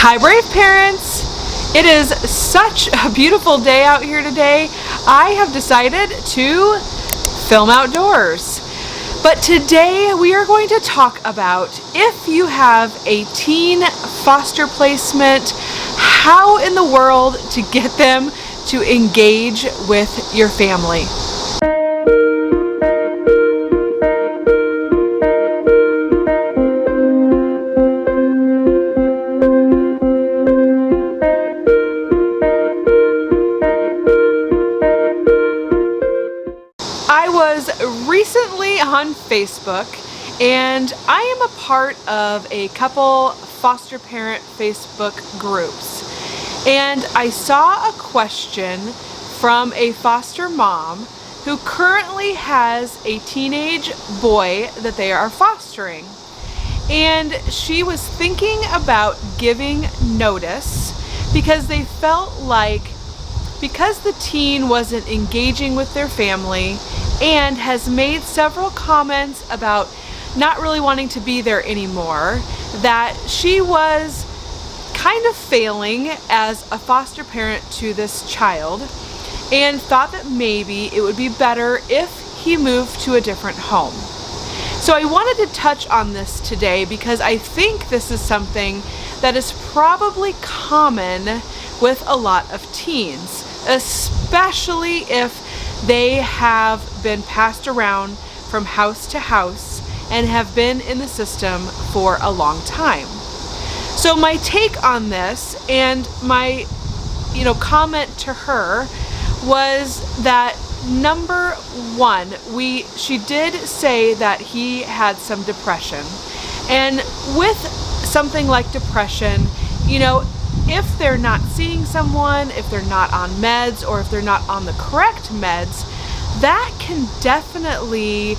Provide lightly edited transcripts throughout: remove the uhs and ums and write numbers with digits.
Hi, brave parents! It is such a beautiful day out here today. I have decided to film outdoors. But today we are going to talk about if you have a teen foster placement, how in the world to get them to engage with your family. I was recently on Facebook, and I am a part of a couple foster parent Facebook groups, and I saw a question from a foster mom who currently has a teenage boy that they are fostering, and she was thinking about giving notice because they felt like because the teen wasn't engaging with their family and has made several comments about not really wanting to be there anymore, that she was kind of failing as a foster parent to this child and thought that maybe it would be better if he moved to a different home. So I wanted to touch on this today because I think this is something that is probably common with a lot of teens, especially if they have been passed around from house to house and have been in the system for a long time. So my take on this and my comment to her was that number one, she did say that he had some depression. And with something like depression, if they're not seeing someone, if they're not on meds, or if they're not on the correct meds, that can definitely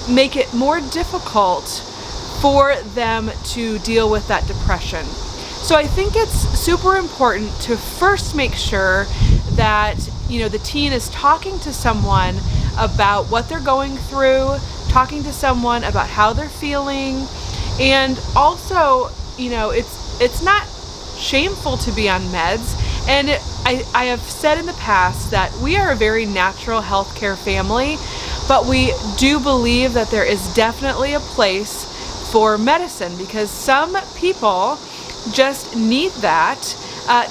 make it more difficult for them to deal with that depression. So I think it's super important to first make sure that the teen is talking to someone about what they're going through, talking to someone about how they're feeling, and also it's not shameful to be on meds. And I have said in the past that we are a very natural healthcare family, but we do believe that there is definitely a place for medicine because some people just need that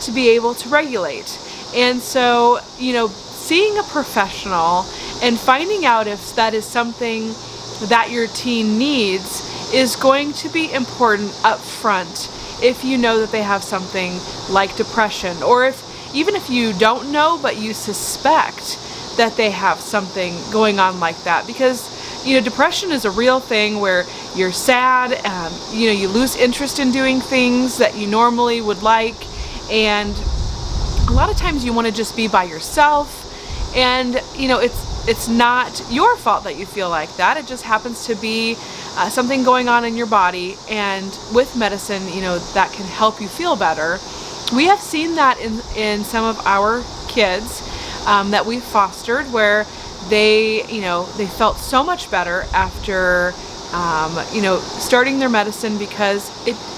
to be able to regulate. And so, seeing a professional and finding out if that is something that your teen needs is going to be important up front if you know that they have something like depression, or even if you don't know but you suspect that they have something going on like that, because depression is a real thing where you're sad, you lose interest in doing things that you normally would like, and a lot of times you want to just be by yourself, and it's not your fault that you feel like that. It just happens to be something going on in your body, and with medicine, that can help you feel better. We have seen that in some of our kids that we've fostered, where they felt so much better after starting their medicine, because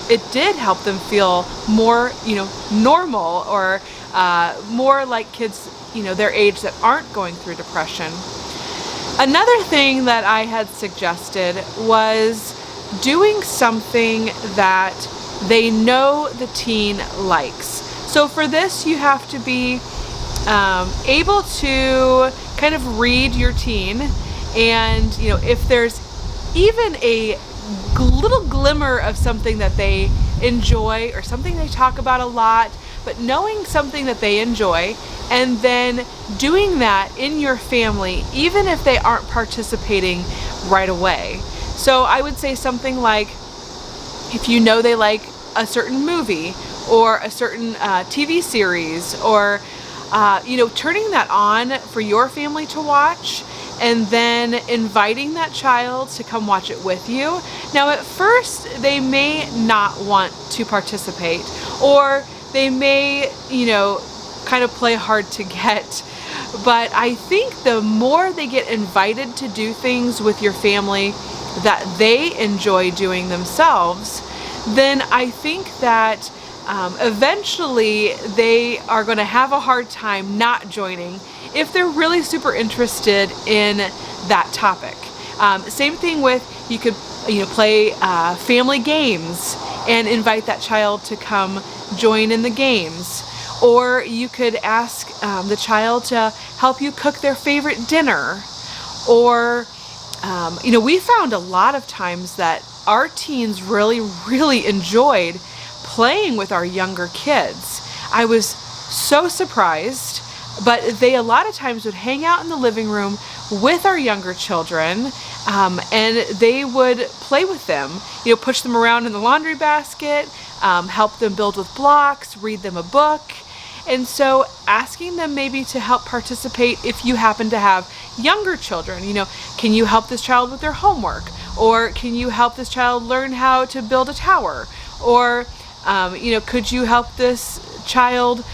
it did help them feel more normal, or more like kids their age that aren't going through depression. Another thing that I had suggested was doing something that they know the teen likes. So for this, you have to be able to kind of read your teen, and if there's even a little glimmer of something that they enjoy or something they talk about a lot, but knowing something that they enjoy and then doing that in your family, even if they aren't participating right away. So I would say something like, if they like a certain movie or a certain TV series, or turning that on for your family to watch, and then inviting that child to come watch it with you. Now at first they may not want to participate, or they may kind of play hard to get, but I think the more they get invited to do things with your family that they enjoy doing themselves, then I think that eventually they are going to have a hard time not joining if they're really super interested in that topic. Same thing with, you could play family games and invite that child to come join in the games. Or you could ask the child to help you cook their favorite dinner. Or, we found a lot of times that our teens really enjoyed playing with our younger kids. I was so surprised, but they a lot of times would hang out in the living room with our younger children, and they would play with them, push them around in the laundry basket, help them build with blocks, read them a book. And so asking them maybe to help participate if you happen to have younger children, can you help this child with their homework? Or can you help this child learn how to build a tower? Or, could you help this child,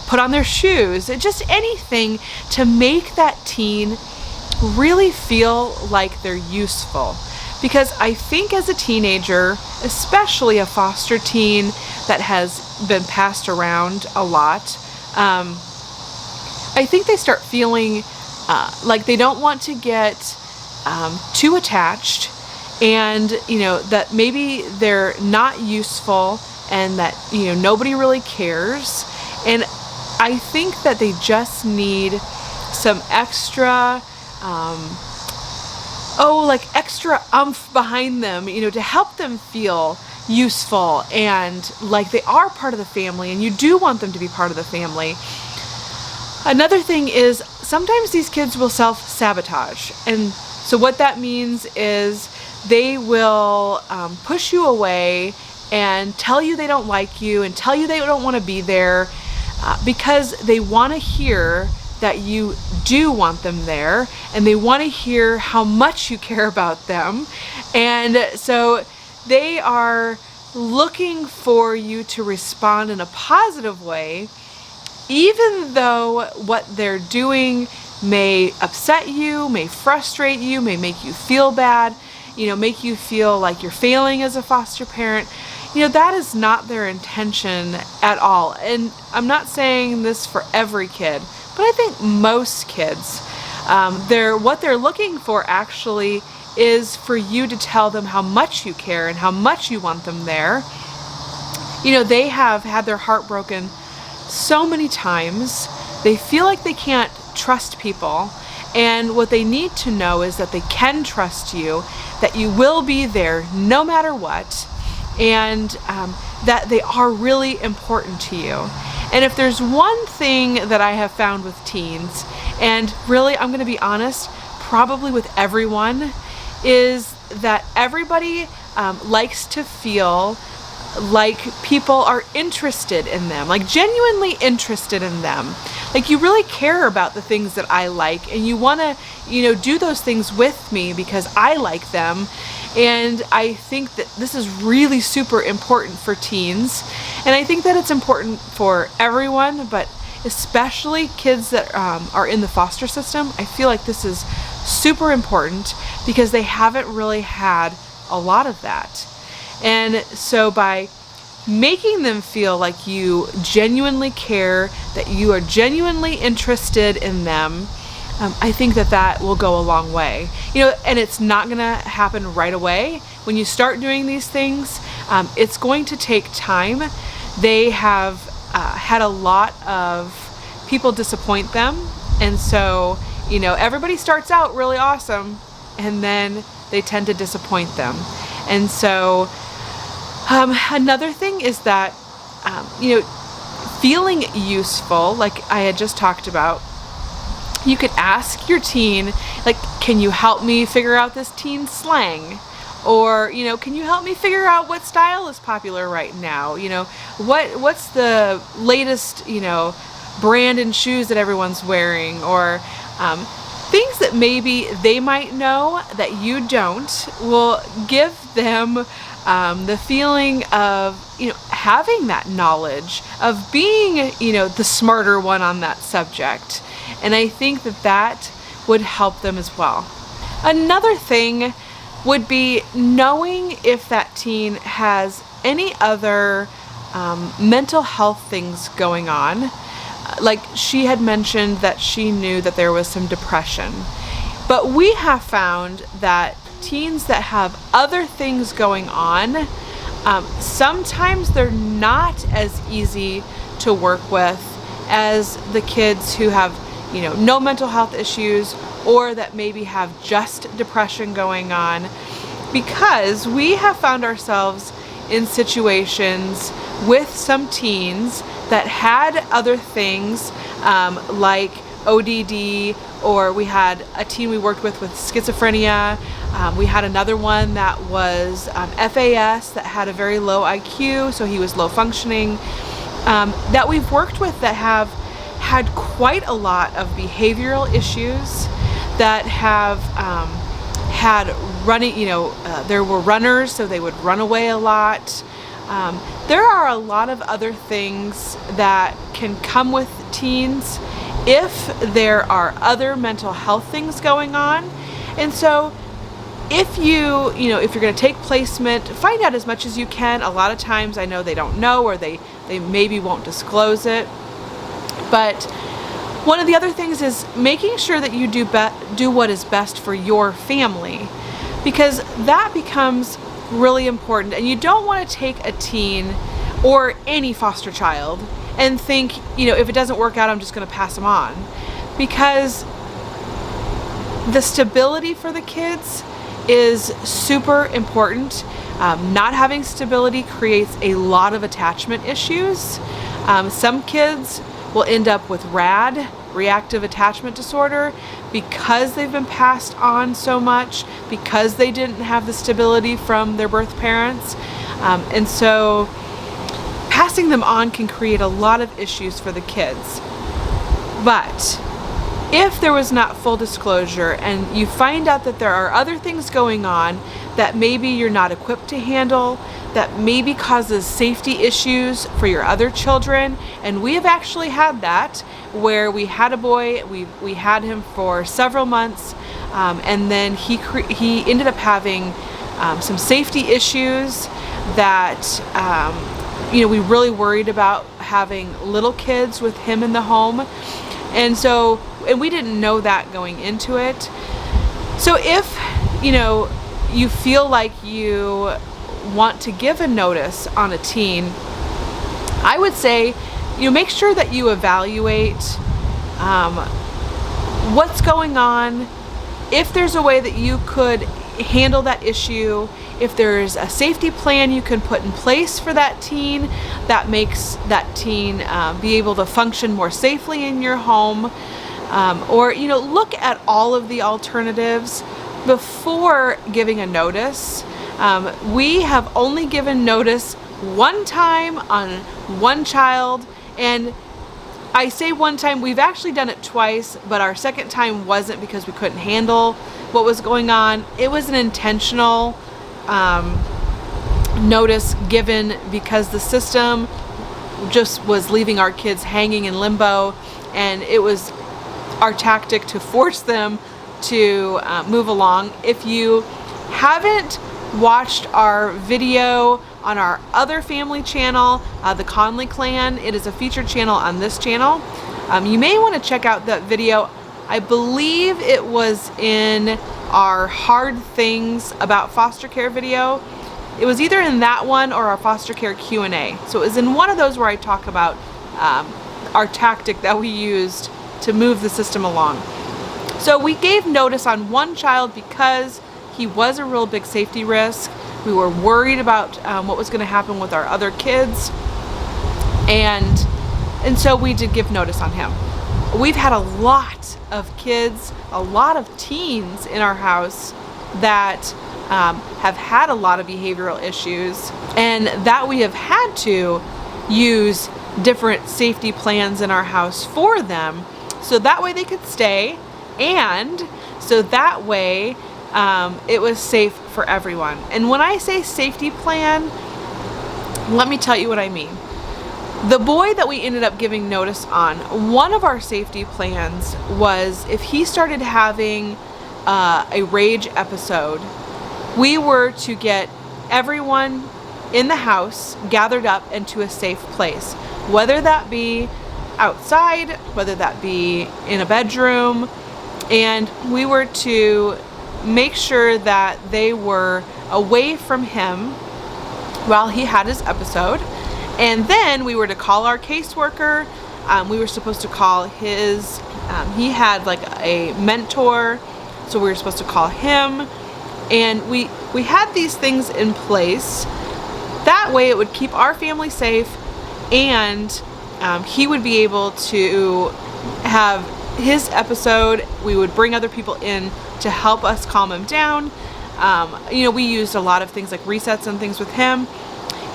put on their shoes? Just anything to make that teen really feel like they're useful. Because I think as a teenager, especially a foster teen that has been passed around a lot, I think they start feeling like they don't want to get too attached, and that maybe they're not useful, and that nobody really cares. And I think that they just need some extra extra oomph behind them, to help them feel useful and like they are part of the family, and you do want them to be part of the family. Another thing is, sometimes these kids will self-sabotage, and so what that means is they will push you away and tell you they don't like you and tell you they don't want to be there, because they want to hear that you do want them there, and they want to hear how much you care about them. And so they are looking for you to respond in a positive way, even though what they're doing may upset you, may frustrate you, may make you feel bad, make you feel like you're failing as a foster parent. That is not their intention at all. And I'm not saying this for every kid, but I think most kids, what they're looking for actually is for you to tell them how much you care and how much you want them there. They have had their heart broken so many times. They feel like they can't trust people, and what they need to know is that they can trust you, that you will be there no matter what, and that they are really important to you. And if there's one thing that I have found with teens, and really I'm going to be honest, probably with everyone, is that everybody likes to feel like people are interested in them, like genuinely interested in them. Like, you really care about the things that I like, and you want to, do those things with me because I like them. And I think that this is really super important for teens. And I think that it's important for everyone, but especially kids that are in the foster system. I feel like this is super important because they haven't really had a lot of that. And so by making them feel like you genuinely care, that you are genuinely interested in them, I think that will go a long way. And it's not gonna happen right away. When you start doing these things, it's going to take time. They have had a lot of people disappoint them. And so, everybody starts out really awesome, and then they tend to disappoint them. And so, another thing is that, feeling useful, like I had just talked about, you could ask your teen, like, can you help me figure out this teen slang? Or, can you help me figure out what style is popular right now? What's the latest, brand and shoes that everyone's wearing? Or things that maybe they might know that you don't, will give them the feeling of, having that knowledge, of being, the smarter one on that subject. And I think that would help them as well. Another thing would be knowing if that teen has any other mental health things going on. Like she had mentioned that she knew that there was some depression. But we have found that teens that have other things going on, sometimes they're not as easy to work with as the kids who have, no mental health issues, or that maybe have just depression going on, because we have found ourselves in situations with some teens that had other things, like ODD, or we had a teen we worked with schizophrenia. We had another one that was FAS, that had a very low IQ, so he was low functioning, that we've worked with that have had quite a lot of behavioral issues, that have had running, there were runners, so they would run away a lot. There are a lot of other things that can come with teens if there are other mental health things going on. And so if if you're going to take placement, find out as much as you can. A lot of times I know they don't know, or they maybe won't disclose it. But one of the other things is making sure that you do what is best for your family, because that becomes really important. And you don't want to take a teen or any foster child and think, if it doesn't work out, I'm just going to pass them on, because the stability for the kids is super important. Not having stability creates a lot of attachment issues. Some kids will end up with RAD, reactive attachment disorder, because they've been passed on so much, because they didn't have the stability from their birth parents. And so passing them on can create a lot of issues for the kids. But if there was not full disclosure and you find out that there are other things going on that maybe you're not equipped to handle, that maybe causes safety issues for your other children, and we have actually had that, where we had a boy, we had him for several months, and then he ended up having some safety issues that we really worried about having little kids with him in the home. And we didn't know that going into it. So if, you feel like you want to give a notice on a teen, I would say, make sure that you evaluate what's going on, if there's a way that you could handle that issue, if there's a safety plan you can put in place for that teen that makes that teen be able to function more safely in your home, or look at all of the alternatives before giving a notice. We have only given notice one time on one child, and I say one time, we've actually done it twice, but our second time wasn't because we couldn't handle what was going on. It was an intentional notice given because the system just was leaving our kids hanging in limbo, and it was our tactic to force them to move along. If you haven't watched our video on our other family channel, the Conley Clan, it is a featured channel on this channel. You may want to check out that video. I believe it was in our Hard Things About Foster Care video. It was either in that one or our foster care Q&A. So it was in one of those where I talk about our tactic that we used to move the system along. So we gave notice on one child because he was a real big safety risk. We were worried about what was going to happen with our other kids, and so we did give notice on him. We've had a lot of kids, a lot of teens in our house that have had a lot of behavioral issues, and that we have had to use different safety plans in our house for them, so that way they could stay, and so that way it was safe for everyone. And when I say safety plan, let me tell you what I mean. The boy that we ended up giving notice on, one of our safety plans was if he started having a rage episode, we were to get everyone in the house gathered up into a safe place, whether that be outside, whether that be in a bedroom, and we were to make sure that they were away from him while he had his episode. And then we were to call our caseworker. We were supposed to call his, he had like a mentor, so we were supposed to call him. And we had these things in place. That way it would keep our family safe, and he would be able to have his episode. We would bring other people in to help us calm him down. You know, we used a lot of things like resets and things with him.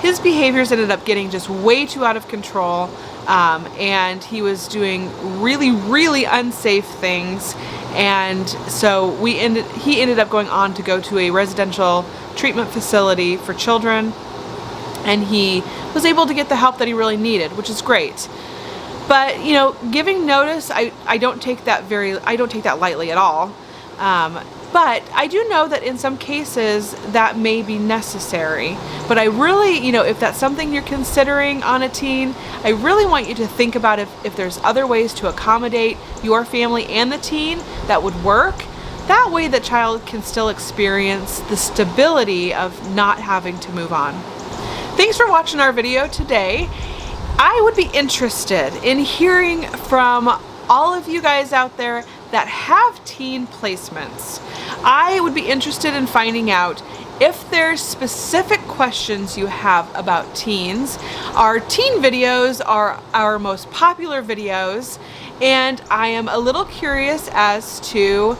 His behaviors ended up getting just way too out of control, and he was doing really, really unsafe things. And so he ended up going on to go to a residential treatment facility for children, and he was able to get the help that he really needed, which is great. But you know, giving notice, I don't take that lightly at all. But I do know that in some cases that may be necessary. But I really, you know, if that's something you're considering on a teen, I really want you to think about if there's other ways to accommodate your family and the teen that would work. That way the child can still experience the stability of not having to move on. Thanks for watching our video today. I would be interested in hearing from all of you guys out there that have teen placements. I would be interested in finding out if there's specific questions you have about teens. Our teen videos are our most popular videos, and I am a little curious as to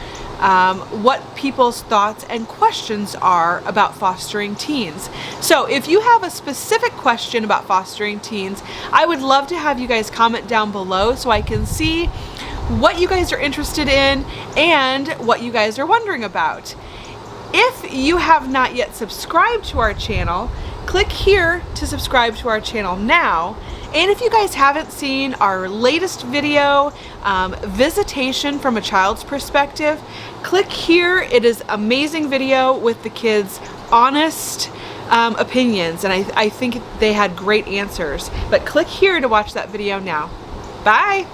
what people's thoughts and questions are about fostering teens. So if you have a specific question about fostering teens, I would love to have you guys comment down below so I can see what you guys are interested in and what you guys are wondering about. If you have not yet subscribed to our channel, click here to subscribe to our channel now. And if you guys haven't seen our latest video, Visitation from a Child's Perspective, click here. It is an amazing video with the kids' honest opinions, and I think they had great answers. But click here to watch that video now. Bye!